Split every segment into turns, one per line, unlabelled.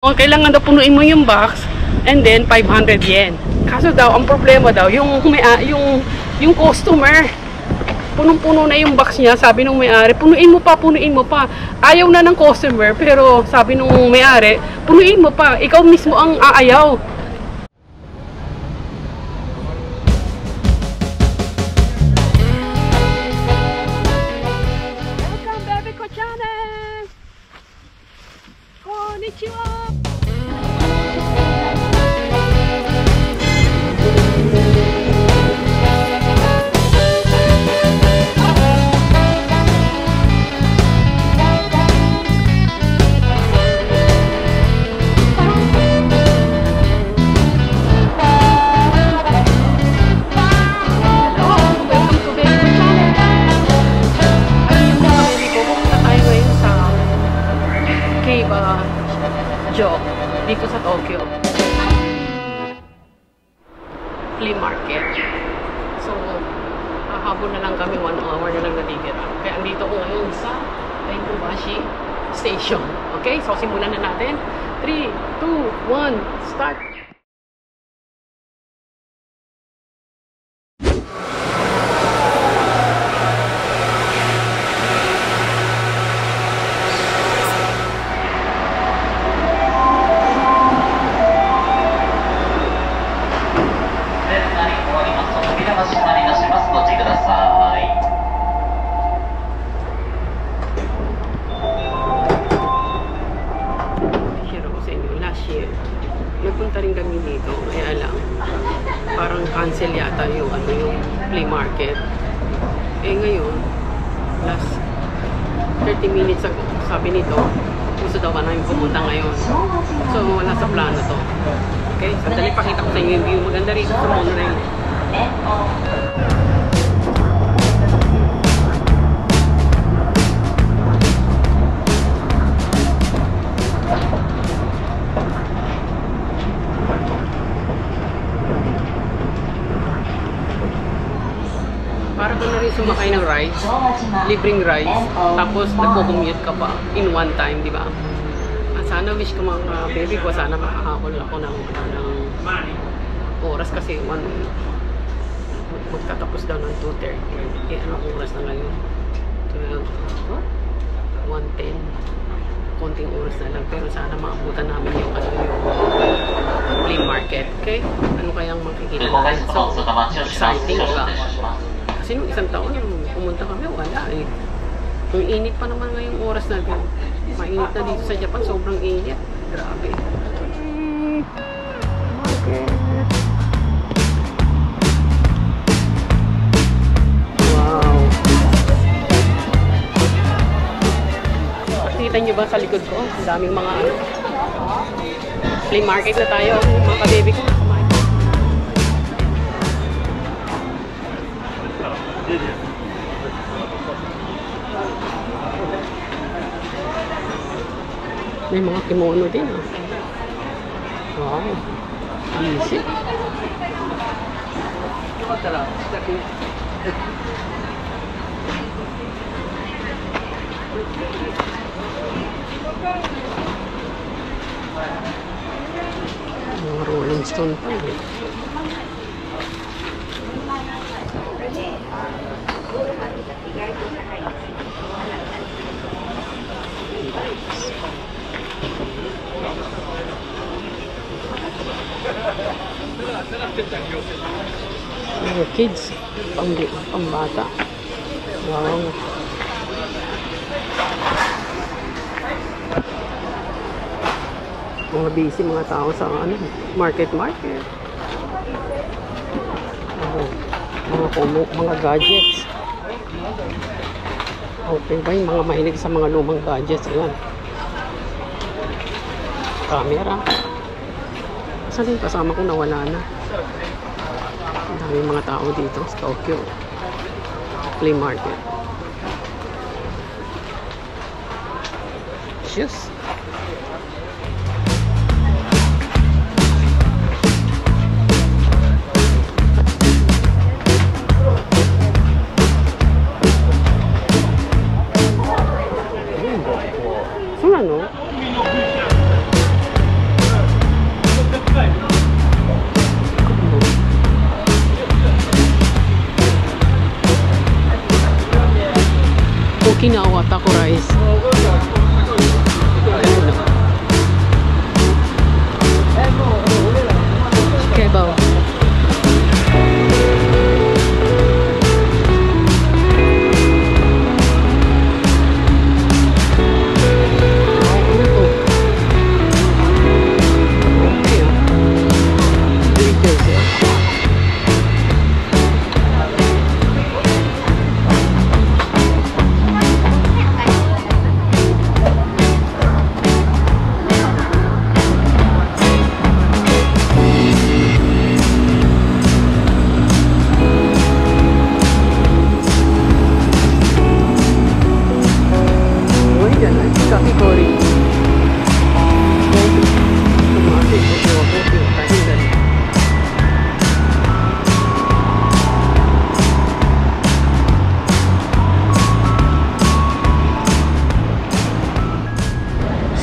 Kailangan daw punuin mo yung box and then 500 yen. Kaso daw, ang problema daw, yung customer, punong-puno na yung box niya, sabi nung may-ari, punuin mo pa. Ayaw na ng customer, pero sabi nung may-ari, punuin mo pa, ikaw mismo ang aayaw. Welcome, baby ko channel! Konnichiwa! Dito sa Tokyo flea market. So hahabol na lang kami, 1 hour na lang natitira. Kaya andito ko ngayon sa Taikubashi Station. Okay, so simulan na natin. 3, 2, 1, start! Nagpunta rin kami dito, kaya lang parang cancel yata yung flea market. Eh ngayon, last 30 minutes ago, sabi nito, gusto daw ka namin pumunta ngayon. So wala sa plano to. Okay, sandali pakita ko sa inyo yung view. Maganda rito sa monorail. Para ka na rin sumakay ng rides, libreng rides, tapos nagko-commute ka pa in one time, di ba? Sana wish ko mga baby ko, sana makakakol ako ng oras kasi magtatapos daw ng 2:30. Eh, anong oras na ngayon? 1:10. Konting oras na lang, pero sana maabutan namin yung flea market, okay? Ano kayang makikita natin? So, exciting, diba? Kasi nung isang taon, pumunta kami, wala eh. Ang init pa naman ngayong oras natin. Mainit na dito sa Japan, sobrang init. Grabe. Okay. Wow. Nakita nyo ba sa likod ko? Ang daming mga flea market na tayo, mga ka-baby ko. May mga kimono din, ah. Wow. Easy. Mga Rolling Stone pa, eh. Kids, pambata. Wow. Mga busy mga tao sa market. Mga gadgets. Okay ba yung mga mahilig sa mga lumang gadgets? Ayan. Camera. Saan yung kasama ko nawala na? Ang daming mga tao dito sa Tokyo flea market. Shoes. So ano? Oh, taco rice. Kebaw.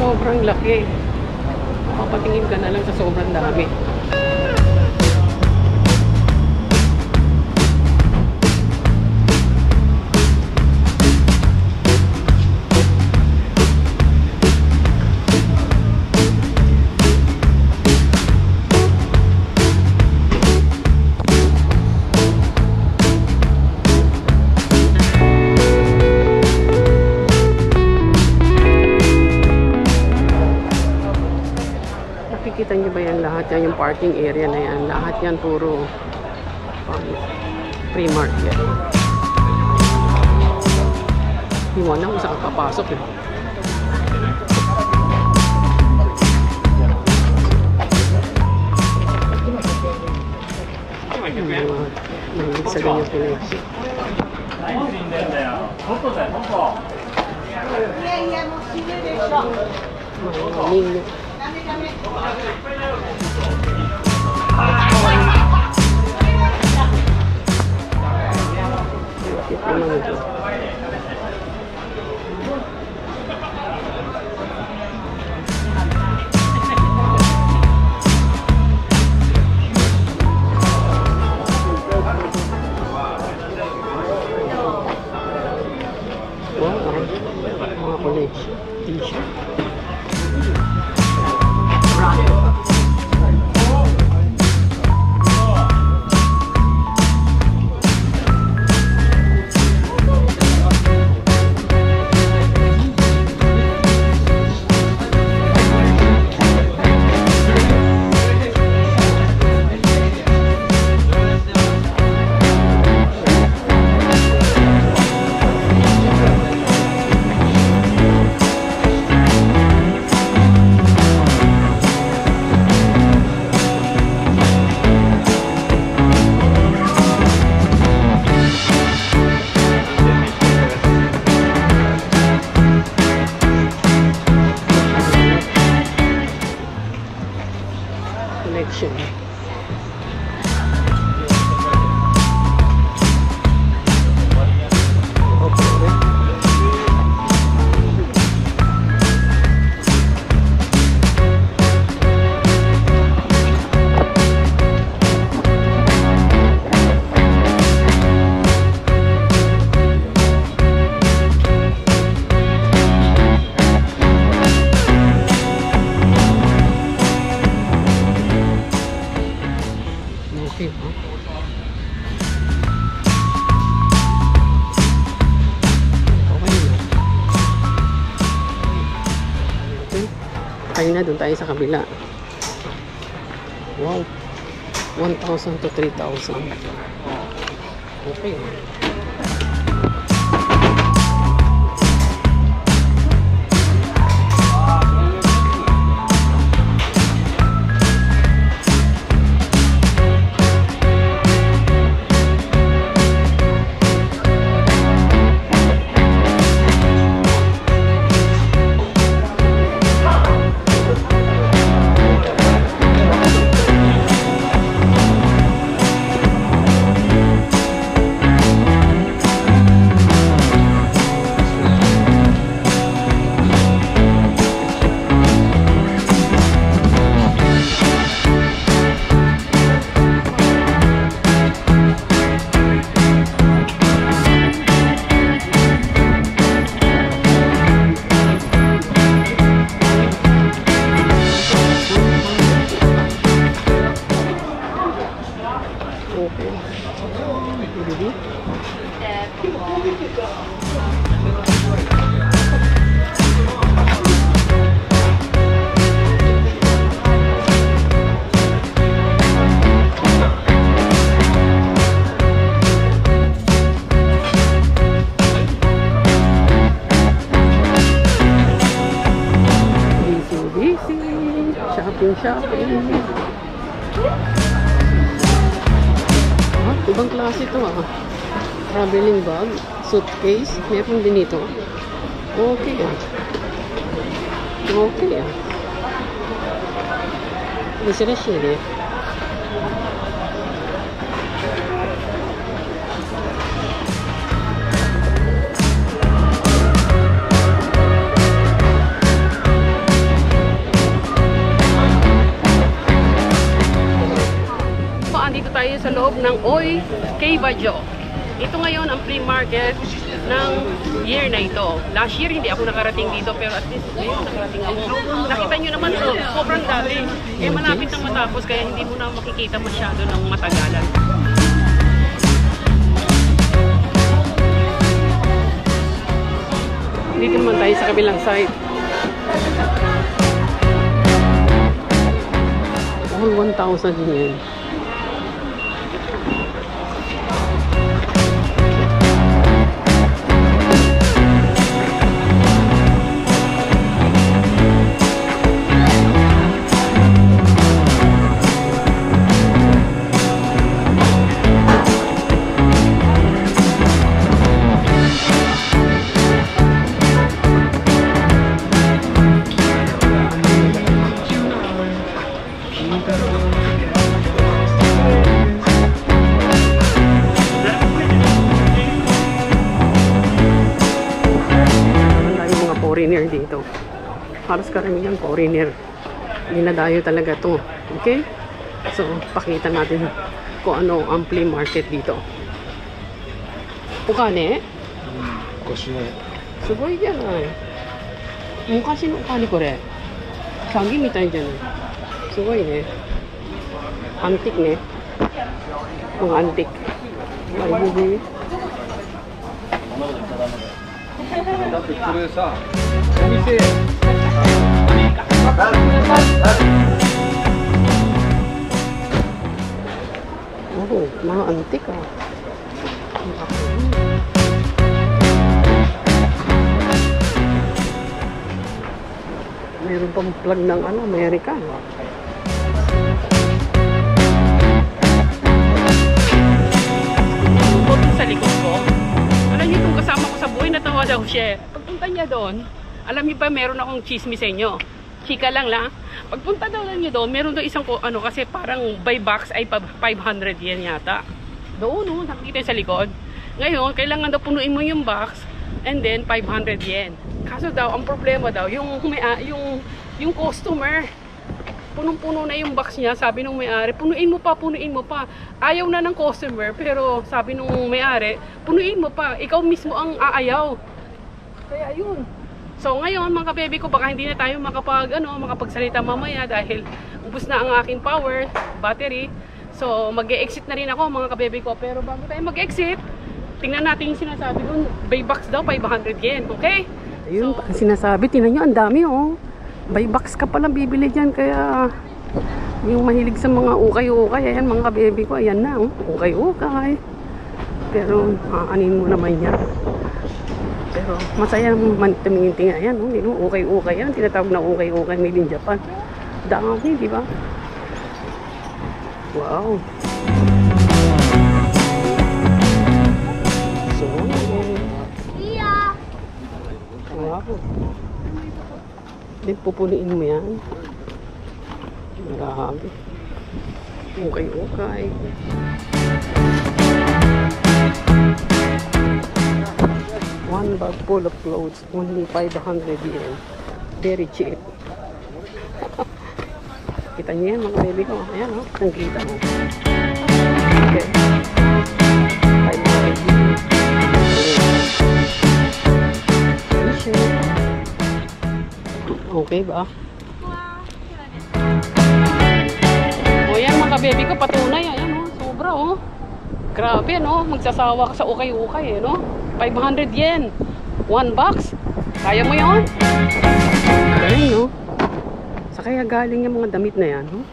Sobrang laki. Mapapatingin ka na lang sa sobrang dami. Nakikita niyo ba yan lahat? Yan yung parking area na yan. Lahat yan puro free market. Iwan na kung saan papasok eh. Mahilig sa ganyan collection. Mga ninyo. Mga collection t-shirt. Collection. Kaya na, doon tayo sa kabila. Wow. 1,000 to 3,000. Okay. Shopping. Ibang klase ito ah. Traveling bag, suitcase, meron din ito. Okay ah. Okay ah. Hindi sila shiri. Andito tayo sa loob ng Oy Kay Badyo. Ito ngayon ang flea market ng year na ito. Last year hindi ako nakarating dito pero at least ngayon nakarating ako. Nakita nyo naman to, sobrang dami. Eh malapit nang matapos kaya hindi mo na makikita masyado ng matagalan. Dito naman tayo sa kabilang side. All 1,000 yen. Foreigner dito. Halos karamihan foreigner. Dinadayo talaga to. Okay? So, pakita natin kung ano ang flea market dito. Ukane?
Koshine.
Sugoi janai. Mukashi no ukane kore. Sagi mitai janai. Sugoi ne. Antique ne. Mga antique. May
だってこれさ、お店
oh, mga antik ah. Meron pang plug ng ano, America. Sa likod ko. Alam niyo kung kasama ko sa buhay, natawa daw siya. Pagpunta niya doon, alam niyo ba meron akong chismis sa inyo. Chika lang lang. Pagpunta daw lang niya doon, meron doon isang ano kasi parang buy box ay 500 yen yata. Doon no, nakikita sa likod. Ngayon, kailangan daw punuin mo yung box and then 500 yen. Kaso daw, ang problema daw, yung customer, punong-puno na yung box niya, sabi nung may-ari, punuin mo pa. Ayaw na ng customer, pero sabi nung may-ari, punuin mo pa, ikaw mismo ang aayaw. Kaya yun. So ngayon, mga baby ko, baka hindi na tayo makapagsalita mamaya dahil ubos na ang aking power, battery. So mag-e-exit na rin ako, mga kabebe ko. Pero bago tayo mag-exit, tingnan natin yung sinasabi doon, buy box daw, 500 yen, okay? Ayun, so, sinasabi, tingnan nyo, ang dami oh. Buy box ka palang bibili dyan, kaya yung mahilig sa mga ukay-ukay, ayan mga baby ko, ayan na, ukay-ukay. Pero aanin mo naman yan. Pero masaya naman tumingin-tingin, ayan, hindi mo ukay-ukay yan, tinatawag na ukay-ukay made in Japan. Dami, di ba? Wow. So, wow. Then pupuliin mo yan. Grabe. Okay. One bag full of clothes, only 500 yen. Very cheap. Kita niyo yan mga baby ko. Ayan o, nakita mo. Okay. 500 yen. Okay ba? O yan mga baby ko, patunay. Ayan o, sobra o. Grabe no, magsasawa ka sa ukay-ukay no. 500 yen. One box. Kaya mo yun? Galing no. Sa kaya galing yung mga damit na yan no.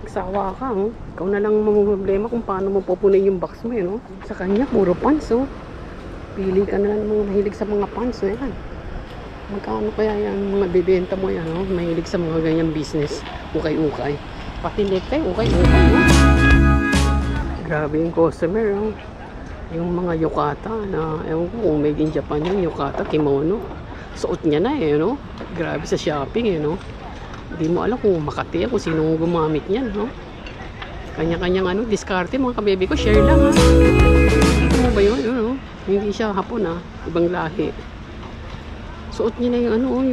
Magsawa ka no. Ikaw na lang problema kung paano mo pupunin yung box mo no. Sa kanya puro pants no. Pili ka na lang mga mahilig sa mga pants na yan. Magkano kaya yan mga bibenta mo yan, no? Mahilig sa mga ganyan business. Ukay-ukay. Pati necktie, ukay-ukay, no? Grabe yung customer, no? Yung mga yukata na, ewan ko kung made in Japan yung yukata, kimono. Suot niya na eh, no? Grabe sa shopping, eh, no? Hindi mo alam kung Makati kung sinong gumamit niyan, no? Kanya-kanyang ano, diskarte mga kabebe ko, share lang, ha? Ano ba yun, no? Hindi siya Hapon, ha? Ibang lahi. Suot niya na yung ano,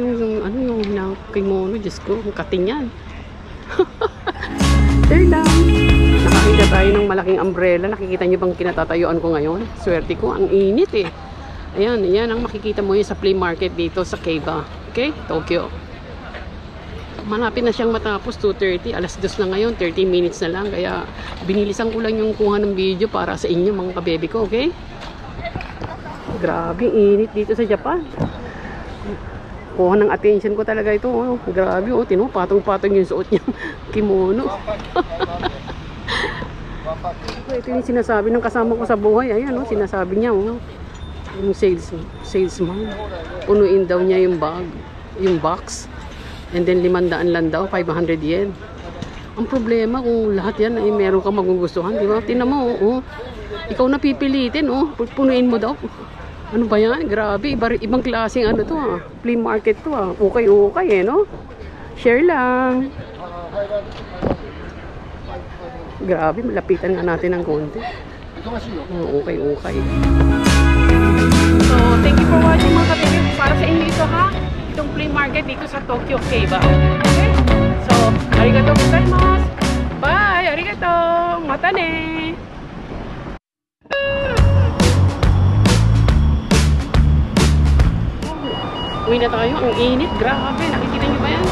yung kimono, Diyos ko, ang kating yan. Share lang. Nakakita tayo ng malaking umbrella. Nakikita niyo bang kinatatayuan ko ngayon? Swerte ko, ang init eh. Ayan, yan ang makikita mo yun sa flea market dito sa Keiba. Okay? Tokyo. Malapit na siyang matapos, 2:30. Alas 2 na ngayon, 30 minutes na lang. Kaya binilisan ko lang yung kuha ng video para sa inyo mga kabebe ko, okay? Grabe, init dito sa Japan. Kuha ng attention ko talaga ito. Oh. Grabe, oh, patong-patong yung suot niyang kimono. Ito yung sinasabi ng kasama ko sa buhay. Ayan, oh, sinasabi niya, oh. Yung salesman. Punuin daw niya yung bag, yung box. And then 500 lang daw, 500 yen. Ang problema kung lahat yan ay meron ka magugustuhan, di ba? Tingnan mo, oh. Ikaw na pipilitin, oh. Punuin mo daw. Ano ba yan? Grabe, ibang klaseng ano to, ah. Flea market to, ah. Okay, eh, no? Share lang. Grabe, malapitan nga natin ng konti. Okay. So, thank you for watching mga kapatid. Para sa inyo ito, ha? Itong flea market dito sa Tokyo, Keiba. Okay? So, arigatou gozaimasu. Bye! Arigatou! Mata ne! Uwi na tayo. Ang init. Grabe. Nakikita niyo ba yan?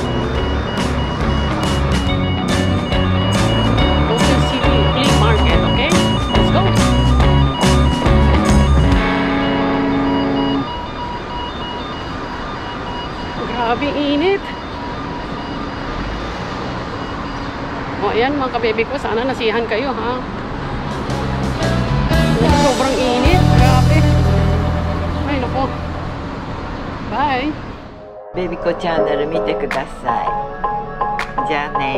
Tokyo City Flea Market. Okay? Let's go! Grabe init. O ayan mga kabebe ko. Sana nasihan kayo, ha? Sobrang init. Grabe. Ay, naku. Bye!
ベビコチャンネル見てください。じゃあね。